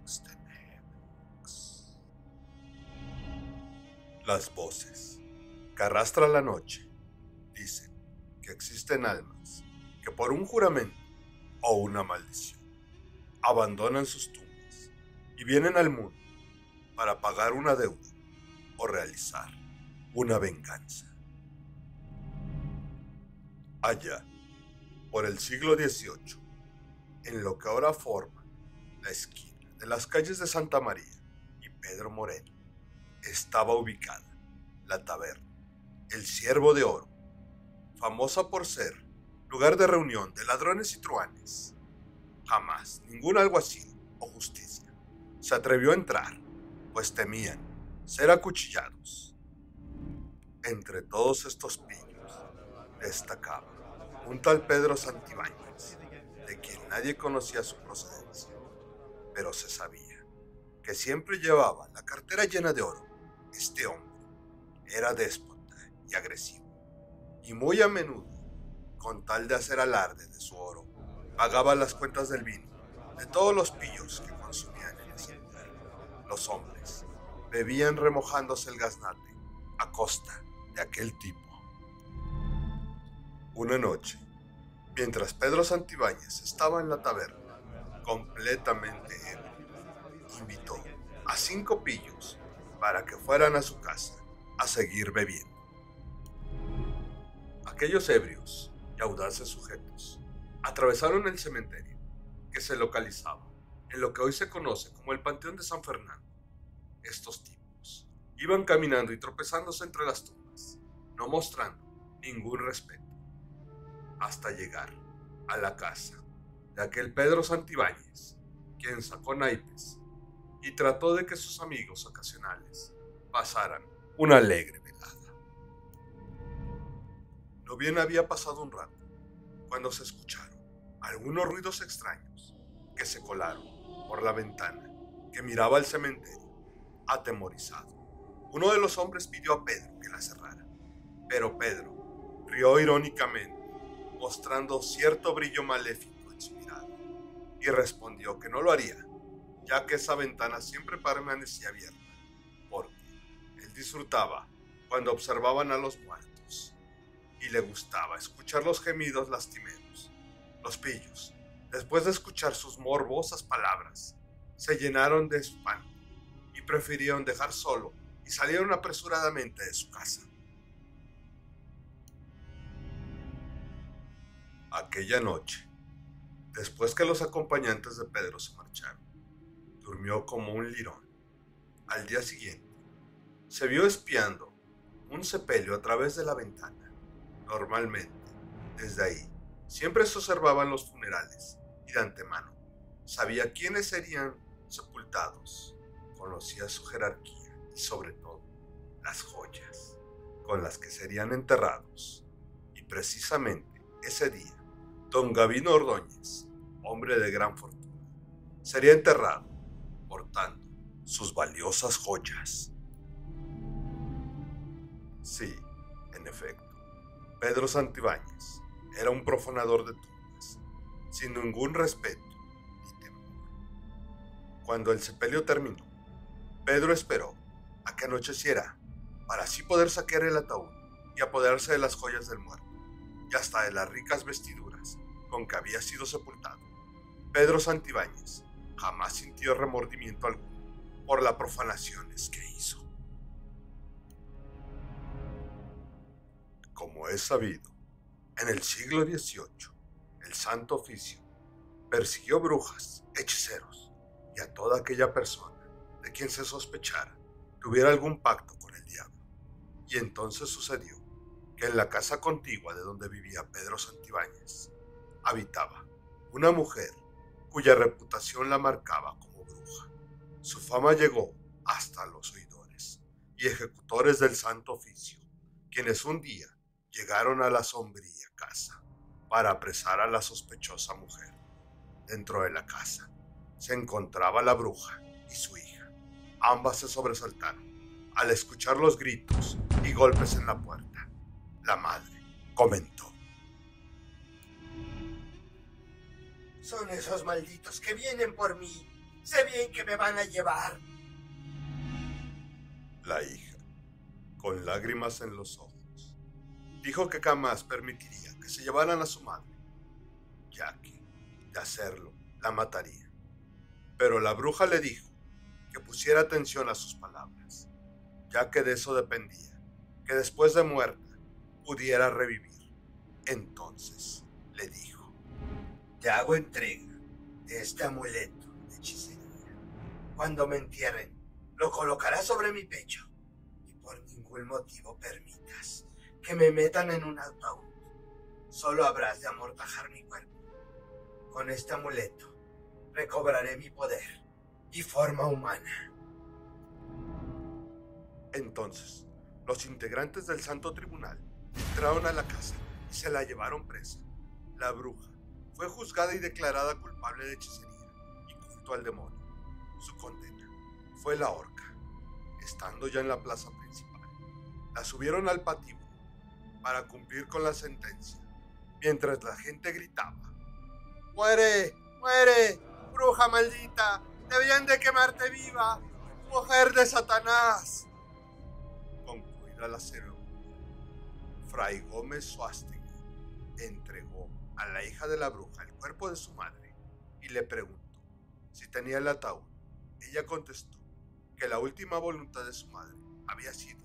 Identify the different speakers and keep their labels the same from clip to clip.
Speaker 1: Extenex. Las voces que arrastra la noche dicen que existen almas que por un juramento o una maldición abandonan sus tumbas y vienen al mundo para pagar una deuda o realizar una venganza. Allá, por el siglo XVIII, en lo que ahora forma la esquina de las calles de Santa María y Pedro Moreno, estaba ubicada la taberna El Ciervo de Oro, famosa por ser lugar de reunión de ladrones y truhanes. Jamás ningún alguacil o justicia se atrevió a entrar, pues temían ser acuchillados. Entre todos estos pillos destacaba un tal Pedro Santibáñez, de quien nadie conocía su procedencia, pero se sabía que siempre llevaba la cartera llena de oro. Este hombre era déspota y agresivo, y muy a menudo, con tal de hacer alarde de su oro, pagaba las cuentas del vino de todos los pillos que consumían en ese lugar. Los hombres bebían remojándose el gaznate a costa de aquel tipo. Una noche, mientras Pedro Santibáñez estaba en la taberna, completamente ebrio, invitó a 5 pillos para que fueran a su casa a seguir bebiendo. Aquellos ebrios y audaces sujetos atravesaron el cementerio, que se localizaba en lo que hoy se conoce como el Panteón de San Fernando. Estos tipos iban caminando y tropezándose entre las tumbas, no mostrando ningún respeto, hasta llegar a la casa de aquel Pedro Santibáñez, quien sacó naipes y trató de que sus amigos ocasionales pasaran una alegre velada. No bien había pasado un rato, cuando se escucharon algunos ruidos extraños que se colaron por la ventana que miraba al cementerio. Atemorizado, uno de los hombres pidió a Pedro que la cerrara, pero Pedro rió irónicamente, mostrando cierto brillo maléfico en su mirada, y respondió que no lo haría, ya que esa ventana siempre permanecía abierta, porque él disfrutaba cuando observaban a los muertos, y le gustaba escuchar los gemidos lastimeros. Los pillos, después de escuchar sus morbosas palabras, se llenaron de espanto y prefirieron dejar solo y salieron apresuradamente de su casa. Aquella noche, después que los acompañantes de Pedro se marcharon, durmió como un lirón. Al día siguiente, se vio espiando un sepelio a través de la ventana. Normalmente, desde ahí, siempre se observaban los funerales y de antemano sabía quiénes serían sepultados, conocía su jerarquía y sobre todo las joyas con las que serían enterrados. Y precisamente ese día, don Gavino Ordóñez, hombre de gran fortuna, sería enterrado portando sus valiosas joyas. Sí, en efecto, Pedro Santibáñez era un profanador de tumbas, sin ningún respeto ni temor. Cuando el sepelio terminó, Pedro esperó a que anocheciera para así poder saquear el ataúd y apoderarse de las joyas del muerto y hasta de las ricas vestiduras con que había sido sepultado. Pedro Santibáñez jamás sintió remordimiento alguno por las profanaciones que hizo. Como es sabido, en el siglo XVIII, el Santo Oficio persiguió brujas, hechiceros y a toda aquella persona de quien se sospechara tuviera algún pacto con el diablo. Y entonces sucedió que en la casa contigua de donde vivía Pedro Santibáñez habitaba una mujer cuya reputación la marcaba como bruja. Su fama llegó hasta los oidores y ejecutores del Santo Oficio, quienes un día llegaron a la sombría casa para apresar a la sospechosa mujer. Dentro de la casa se encontraba la bruja y su hija. Ambas se sobresaltaron al escuchar los gritos y golpes en la puerta. La madre comentó:
Speaker 2: Son esos malditos que vienen por mí. Sé bien que me van a llevar.
Speaker 1: La hija, con lágrimas en los ojos, dijo que jamás permitiría que se llevaran a su madre, ya que, de hacerlo, la mataría. Pero la bruja le dijo que pusiera atención a sus palabras, ya que de eso dependía, que después de muerta pudiera revivir. Entonces le dijo:
Speaker 2: te hago entrega de este amuleto de hechicería. Cuando me entierren, lo colocarás sobre mi pecho y por ningún motivo permitas que me metan en un ataúd. Solo habrás de amortajar mi cuerpo. Con este amuleto recobraré mi poder y forma humana.
Speaker 1: Entonces, los integrantes del Santo Tribunal entraron a la casa y se la llevaron presa. La bruja fue juzgada y declarada culpable de hechicería y culto al demonio. Su condena fue la horca. Estando ya en la plaza principal, la subieron al patíbulo para cumplir con la sentencia, mientras la gente gritaba: ¡Muere! ¡Muere! ¡Bruja maldita! ¡Debían de quemarte viva! ¡Mujer de Satanás! Concluida la ceremonia, Fray Gómez Suástegui entregó a la hija de la bruja el cuerpo de su madre y le preguntó si tenía el ataúd. Ella contestó que la última voluntad de su madre había sido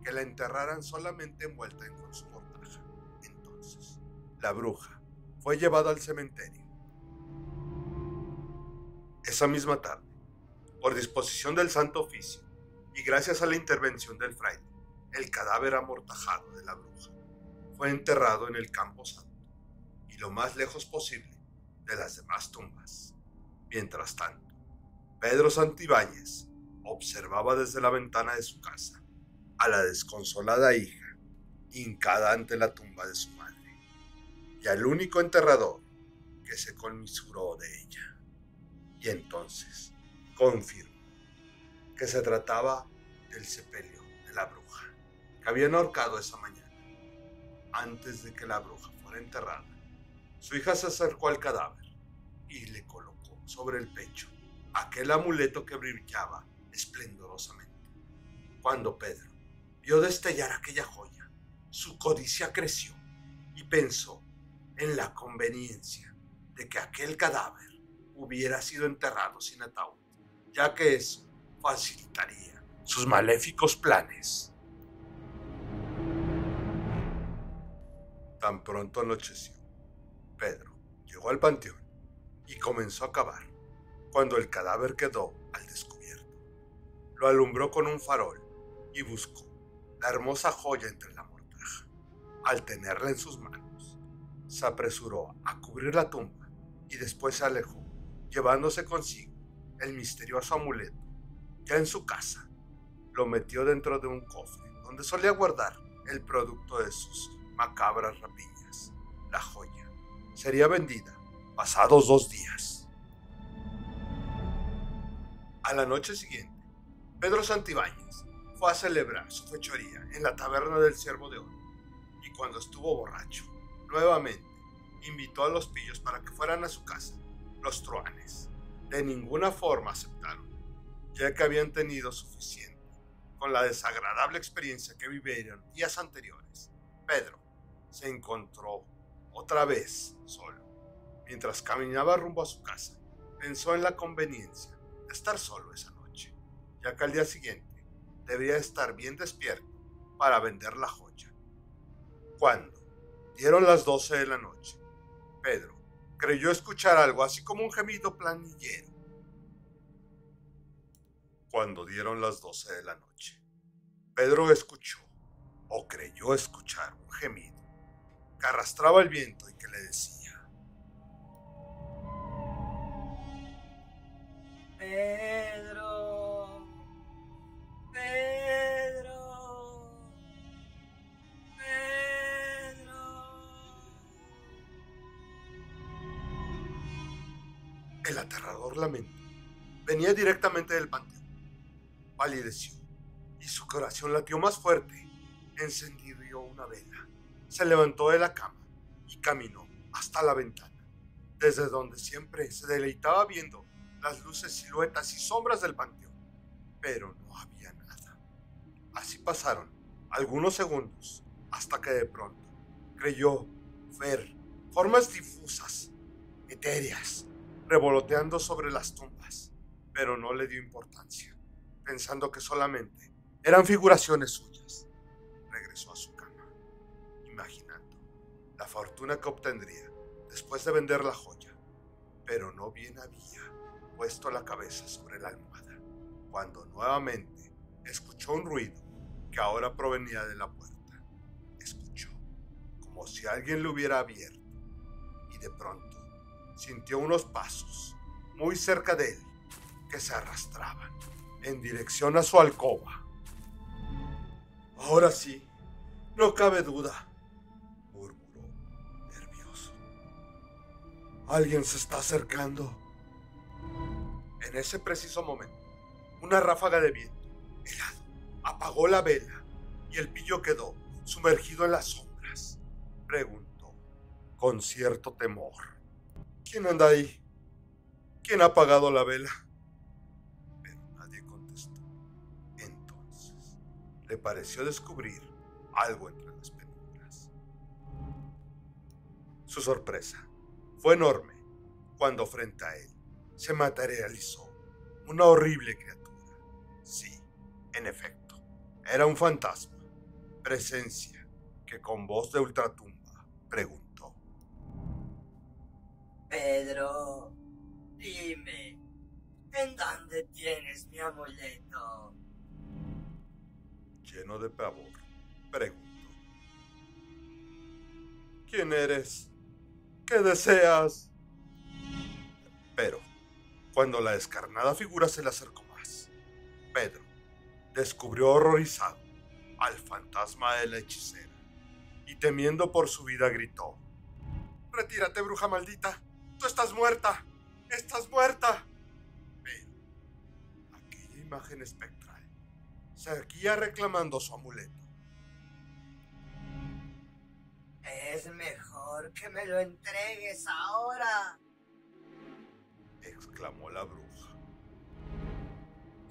Speaker 1: que la enterraran solamente envuelta con su mortaja. Entonces, la bruja fue llevada al cementerio. Esa misma tarde, por disposición del Santo Oficio y gracias a la intervención del fraile, el cadáver amortajado de la bruja fue enterrado en el Campo Santo y lo más lejos posible de las demás tumbas. Mientras tanto, Pedro Santibáñez observaba desde la ventana de su casa a la desconsolada hija hincada ante la tumba de su madre y al único enterrador que se conmisuró de ella. Y entonces confirmó que se trataba del sepelio de la bruja que habían ahorcado esa mañana. Antes de que la bruja fuera enterrada, su hija se acercó al cadáver y le colocó sobre el pecho aquel amuleto que brillaba esplendorosamente. Cuando Pedro vio destellar aquella joya, su codicia creció y pensó en la conveniencia de que aquel cadáver hubiera sido enterrado sin ataúd, ya que eso facilitaría sus maléficos planes. Tan pronto anocheció, Pedro llegó al panteón y comenzó a cavar, cuando el cadáver quedó al descubierto. Lo alumbró con un farol y buscó la hermosa joya entre la mortaja. Al tenerla en sus manos, se apresuró a cubrir la tumba y después se alejó, llevándose consigo el misterioso amuleto. Ya en su casa, lo metió dentro de un cofre donde solía guardar el producto de sus macabras rapiñas. La joya sería vendida pasados 2 días. A la noche siguiente, Pedro Santibáñez fue a celebrar su fechoría en la taberna del Ciervo de Oro, y cuando estuvo borracho, nuevamente invitó a los pillos para que fueran a su casa. Los truhanes de ninguna forma aceptaron, ya que habían tenido suficiente con la desagradable experiencia que vivieron días anteriores. Pedro se encontró otra vez solo. Mientras caminaba rumbo a su casa, pensó en la conveniencia de estar solo esa noche, ya que al día siguiente debía estar bien despierto para vender la joya. Cuando dieron las 12 de la noche, Pedro creyó escuchar algo así como un gemido planillero. Cuando dieron las 12 de la noche, Pedro escuchó, o creyó escuchar, un gemido que arrastraba el viento y que le decía:
Speaker 2: Pedro, Pedro, Pedro.
Speaker 1: El aterrador lamento venía directamente del panteón. Palideció y su corazón latió más fuerte. Encendió una vela, se levantó de la cama y caminó hasta la ventana, desde donde siempre se deleitaba viendo las luces, siluetas y sombras del panteón, pero no había nada. Así pasaron algunos segundos hasta que de pronto creyó ver formas difusas, etéreas, revoloteando sobre las tumbas, pero no le dio importancia, pensando que solamente eran figuraciones suyas. Regresó a su cama, imaginando la fortuna que obtendría después de vender la joya, pero no bien había puesto la cabeza sobre la almohada, cuando nuevamente escuchó un ruido que ahora provenía de la puerta. Escuchó como si alguien lo hubiera abierto y de pronto sintió unos pasos muy cerca de él que se arrastraban en dirección a su alcoba. Ahora sí, no cabe duda, murmuró nervioso. Alguien se está acercando. En ese preciso momento, una ráfaga de viento helado apagó la vela y el pillo quedó sumergido en las sombras. Preguntó con cierto temor: ¿quién anda ahí? ¿Quién ha apagado la vela? Pero nadie contestó. Entonces le pareció descubrir algo entre las penumbras. Su sorpresa fue enorme cuando frente a él se materializó una horrible criatura. Sí, en efecto, era un fantasma, presencia que con voz de ultratumba preguntó:
Speaker 2: Pedro, dime, ¿en dónde tienes mi amuleto?
Speaker 1: Lleno de pavor, preguntó: ¿quién eres? ¿Qué deseas? Pero cuando la descarnada figura se le acercó más, Pedro descubrió horrorizado al fantasma de la hechicera y temiendo por su vida gritó: ¡retírate, bruja maldita! ¡Tú estás muerta! ¡Estás muerta! Pero aquella imagen espectral seguía reclamando su amuleto.
Speaker 2: Es mejor que me lo entregues ahora,
Speaker 1: exclamó la bruja.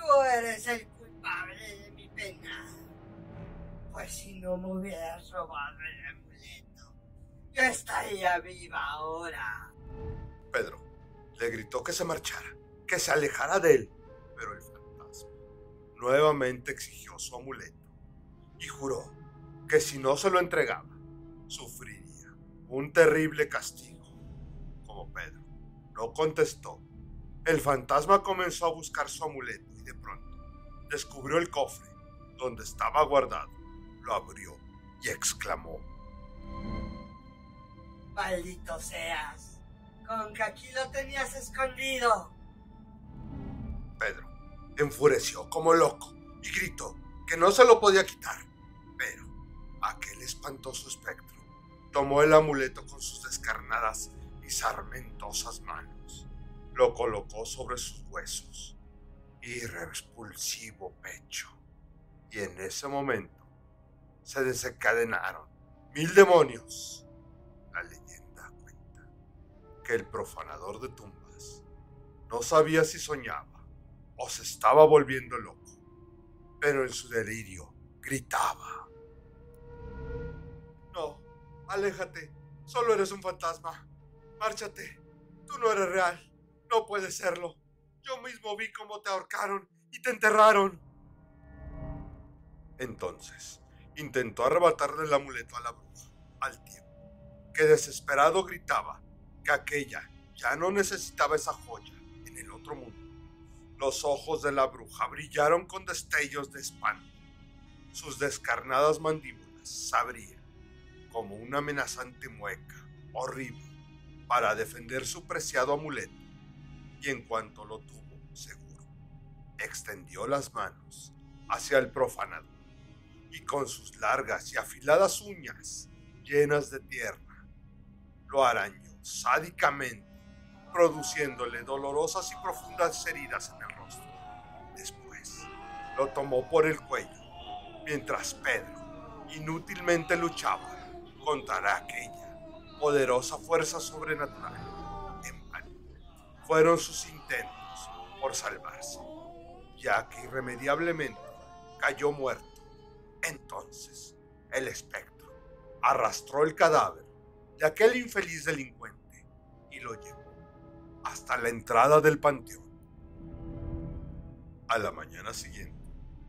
Speaker 2: tú eres el culpable de mi pena. Pues si no me hubieras robado el amuleto, yo estaría viva ahora.
Speaker 1: Pedro le gritó que se marchara, que se alejara de él, pero el fantasma nuevamente exigió su amuleto y juró que si no se lo entregaba, sufriría un terrible castigo. Como Pedro no contestó, el fantasma comenzó a buscar su amuleto y de pronto descubrió el cofre donde estaba guardado. Lo abrió y exclamó:
Speaker 2: Maldito seas, con que aquí lo tenías escondido.
Speaker 1: Pedro enfureció como loco y gritó que no se lo podía quitar, pero aquel espantoso espectro tomó el amuleto con sus descarnadas y sarmentosas manos, lo colocó sobre sus huesos y repulsivo pecho, y en ese momento se desencadenaron 1000 demonios. La leyenda cuenta que el profanador de tumbas no sabía si soñaba o se estaba volviendo loco, pero en su delirio gritaba: no, aléjate, solo eres un fantasma, márchate, tú no eres real, no puedes serlo, yo mismo vi cómo te ahorcaron y te enterraron. Entonces intentó arrebatarle el amuleto a la bruja, al tiempo que desesperado gritaba que aquella ya no necesitaba esa joya en el otro mundo. Los ojos de la bruja brillaron con destellos de espanto. Sus descarnadas mandíbulas se abrían como una amenazante mueca horrible para defender su preciado amuleto, y en cuanto lo tuvo seguro, extendió las manos hacia el profanador y con sus largas y afiladas uñas llenas de tierra lo arañó sádicamente, produciéndole dolorosas y profundas heridas en el rostro. Después lo tomó por el cuello mientras Pedro inútilmente luchaba contra aquella poderosa fuerza sobrenatural. En vano fueron sus intentos por salvarse, ya que irremediablemente cayó muerto. Entonces, el espectro arrastró el cadáver de aquel infeliz delincuente y lo llevó hasta la entrada del panteón. A la mañana siguiente,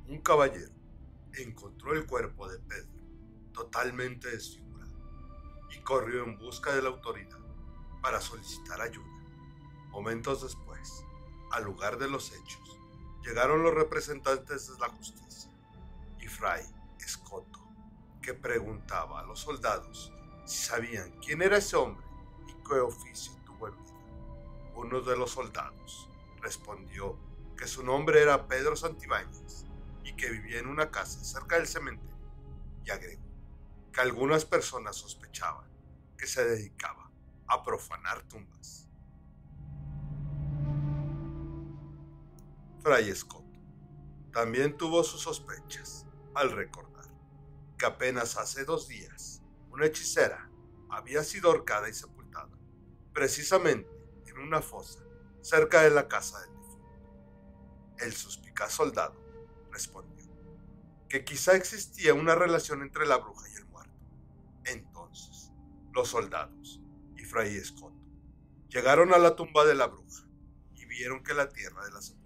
Speaker 1: un caballero encontró el cuerpo de Pedro totalmente desfigurado y corrió en busca de la autoridad para solicitar ayuda. Momentos después, al lugar de los hechos, llegaron los representantes de la justicia y Fray Escoto, que preguntaba a los soldados si sabían quién era ese hombre y qué oficio tuvo en vida. Uno de los soldados respondió que su nombre era Pedro Santibáñez y que vivía en una casa cerca del cementerio, y agregó que algunas personas sospechaban que se dedicaba a profanar tumbas. Fray Escoto también tuvo sus sospechas al recordar que apenas hace 2 días una hechicera había sido ahorcada y sepultada precisamente en una fosa cerca de la casa del difunto. El suspicaz soldado respondió que quizá existía una relación entre la bruja y el muerto. Entonces, los soldados y Fray Escoto llegaron a la tumba de la bruja y vieron que la tierra de la sepultura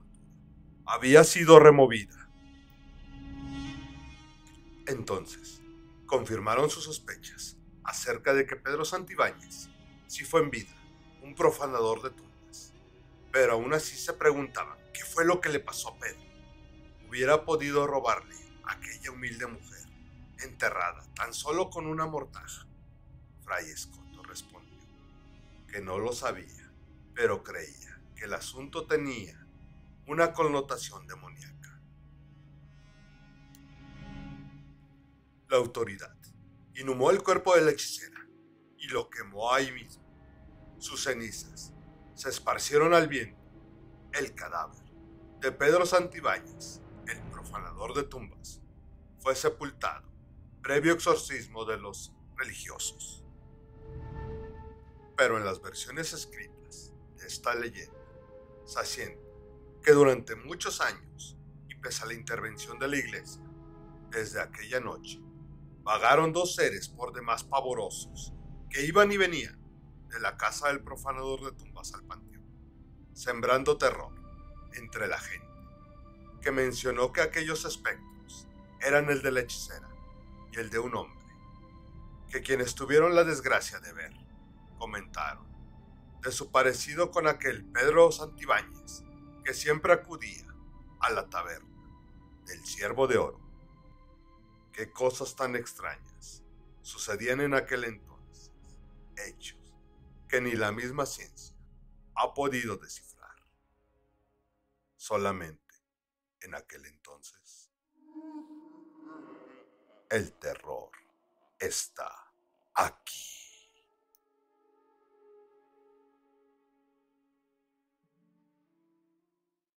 Speaker 1: había sido removida. Entonces, confirmaron sus sospechas acerca de que Pedro Santibáñez sí fue en vida un profanador de tumbas, pero aún así se preguntaban qué fue lo que le pasó a Pedro. Hubiera podido robarle a aquella humilde mujer enterrada tan solo con una mortaja. Fray Escoto respondió que no lo sabía, pero creía que el asunto tenía una connotación demoníaca. La autoridad inhumó el cuerpo de la hechicera y lo quemó ahí mismo. Sus cenizas se esparcieron al viento. El cadáver de Pedro Santibáñez, el profanador de tumbas, fue sepultado previo exorcismo de los religiosos. Pero en las versiones escritas de esta leyenda se asiente que durante muchos años, y pese a la intervención de la iglesia, desde aquella noche, vagaron 2 seres por demás pavorosos que iban y venían de la casa del profanador de tumbas al panteón, sembrando terror entre la gente, que mencionó que aquellos espectros eran el de la hechicera y el de un hombre, que quienes tuvieron la desgracia de ver, comentaron de su parecido con aquel Pedro Santibáñez que siempre acudía a la taberna del Ciervo de Oro. Qué cosas tan extrañas sucedían en aquel entonces, hechos que ni la misma ciencia ha podido descifrar. Solamente en aquel entonces, el terror está aquí.